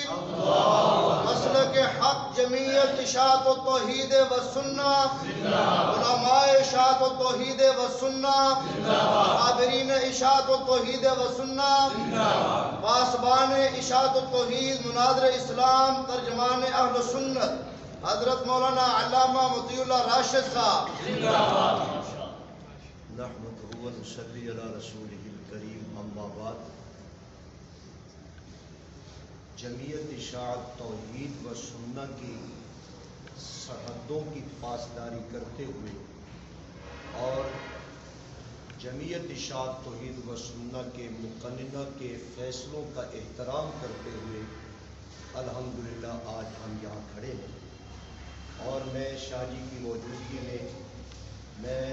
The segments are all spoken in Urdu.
مسلک حق جمعیت اشاعت و توحید و سنہ، علماء اشاعت و توحید و سنہ، حاضرین اشاعت و توحید و سنہ، پاسبان اشاعت و توحید، مناظر اسلام، ترجمان اہل سنت حضرت مولانا علامہ مطیع اللہ راشد صاحب، نحمدہ و نصلی علی رسولہ الکریم، اما بعد۔ جمعیت اشاعت توحید و سنہ کی سرحدوں کی پاسداری کرتے ہوئے اور جمعیت اشاعت توحید و سنہ کے مقننہ کے فیصلوں کا احترام کرتے ہوئے الحمدللہ آج ہم یہاں کھڑے ہیں، اور میں شاہ جی کی موجودگی میں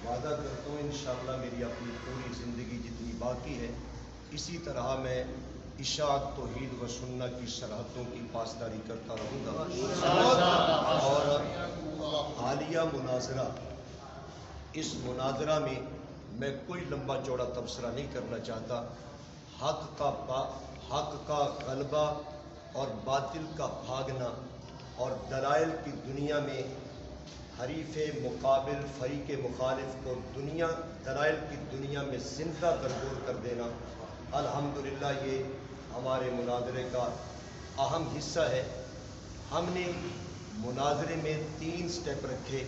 وعدہ کرتا ہوں انشاءاللہ میری اپنی پوری زندگی جتنی باقی ہے اسی طرح میں اشاعت توحید و سنہ کی سرحدوں کی پاسداری کرتا رہوں گا۔ اور حالیہ مناظرہ، اس مناظرہ میں کوئی لمبا چوڑا تبصرہ نہیں کرنا چاہتا۔ حق کا غلبہ اور باطل کا بھاگنا اور دلائل کی دنیا میں حریف مقابل فریق مخالف کو دلائل کی دنیا میں زندہ درگور کر دینا، الحمدللہ یہ ہمارے مناظرے کا اہم حصہ ہے۔ ہم نے مناظرے میں 3 سٹیپ رکھے،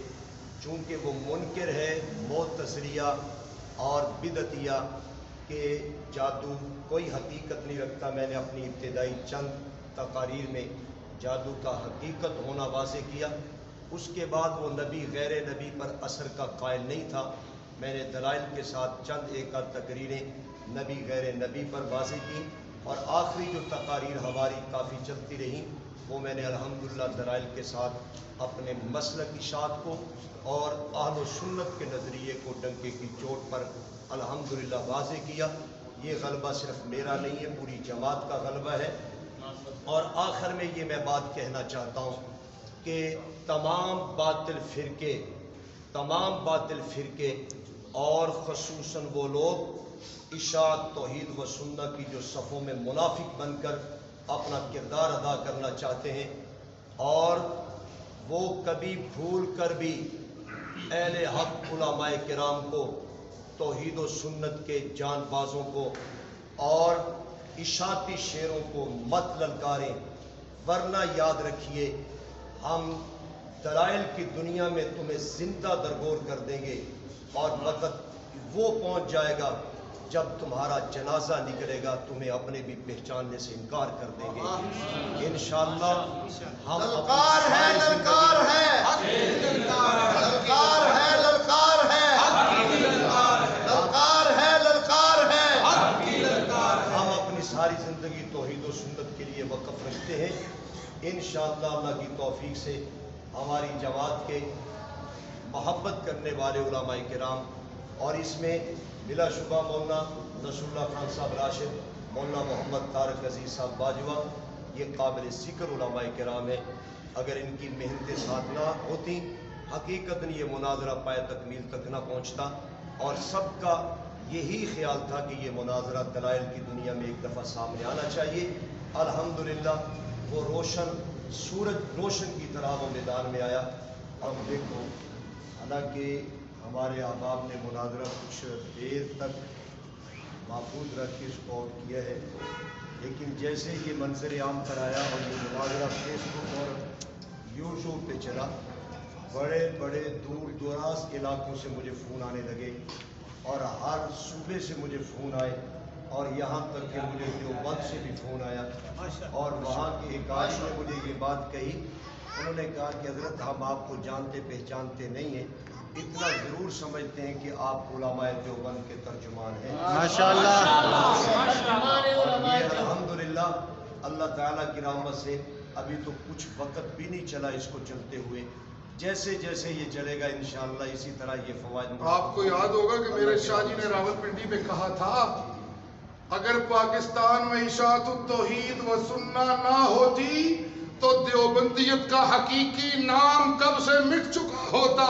چونکہ وہ منکر ہے معتزلیہ اور بدعتیہ کہ جادو کوئی حقیقت نہیں رکھتا۔ میں نے اپنی ابتدائی چند تقاریر میں جادو کا حقیقت ہونا واضح کیا۔ اس کے بعد وہ نبی غیر نبی پر اثر کا قائل نہیں تھا۔ میں نے دلائل کے ساتھ چند ایک آدھ تقریریں نبی غیر نبی پر واضح کی، اور آخری جو تقاریر ہماری کافی چلتی رہیں وہ میں نے الحمدللہ دلائل کے ساتھ اپنے مسلک اشاعت کو اور اہل و سنت کے نظریے کو ڈنکے کی چوٹ پر الحمدللہ واضح کیا۔ یہ غلبہ صرف میرا نہیں ہے، پوری جماعت کا غلبہ ہے۔ اور آخر میں یہ میں بات کہنا چاہتا ہوں کہ تمام باطل فرقے اور خصوصاً وہ لوگ اشاعت توحید و سنہ کی جو صفوں میں منافق بن کر اپنا کردار ادا کرنا چاہتے ہیں، اور وہ کبھی بھول کر بھی اہل حق علماء کرام کو، توحید و سنت کے جان بازوں کو اور اشاعتی شیروں کو مت للکاریں، ورنہ یاد رکھیے ہم دلائل کی دنیا میں تمہیں زندہ درگور کر دیں گے، اور وقت وہ پہنچ جائے گا جب تمہارا جنازہ نکلے گا تمہیں اپنے بھی پہچاننے سے انکار کر دیں گے۔ انشاءاللہ ہم للکار ہے، للکار ہے، للکار ہے، للکار ہے، للکار ہے، للکار ہے۔ ہم اپنی ساری زندگی توحید و سنت کے لیے وقف رکھتے ہیں۔ انشاءاللہ اللہ کی توفیق سے ہماری جماعت کے محبت کرنے والے علماء کرام، اور اس میں بلا شبہ مولانا نصر اللہ خان صاحب راشد، مولانا محمد طارق عزیز صاحب باجوہ، یہ قابل ذکر علماء کرام ہیں۔ اگر ان کی محنتیں ساتھ نہ ہوتی حقیقتاً یہ مناظرہ پائے تکمیل تک نہ پہنچتا، اور سب کا یہی خیال تھا کہ یہ مناظرہ دلائل کی دنیا میں ایک دفعہ سامنے آنا چاہیے۔ الحمدللہ وہ سورج روشن کی طرح وہ میدان میں آیا۔ ہم دیکھو، حالانکہ ہمارے احباب نے مناظرہ کچھ دیر تک محفوظ رکھ کے اسپاٹ کیا ہے، لیکن جیسے یہ منظر عام پر آیا اور یہ مناظرہ فیس بک اور یوٹیوب پہ چلا، بڑے بڑے دور دراز علاقوں سے مجھے فون آنے لگے، اور ہر صوبے سے مجھے فون آئے، اور یہاں تک کہ مجھے دیوبند سے بھی فون آیا، اور وہاں کے حکاش نے مجھے یہ بات کہی۔ انہوں نے کہا کہ حضرت ہم آپ کو جانتے پہچانتے نہیں ہیں، اتنا ضرور سمجھتے ہیں کہ آپ علماء دیوبند کے ترجمان ہیں۔ ماشاءاللہ، اور یہ الحمدللہ اللہ تعالیٰ کی رحمت سے ابھی تو کچھ وقت بھی نہیں چلا اس کو چلتے ہوئے، جیسے جیسے یہ چلے گا انشاءاللہ اسی طرح یہ فوائد۔ آپ کو یاد ہوگا کہ میرے شاہ جی نے راولپنڈی میں کہا تھا اگر پاکستان میں اشاعت التوحید و سنہ نہ ہوتی تو دیوبندیت کا حقیقی نام کب سے مٹ چکا ہوتا۔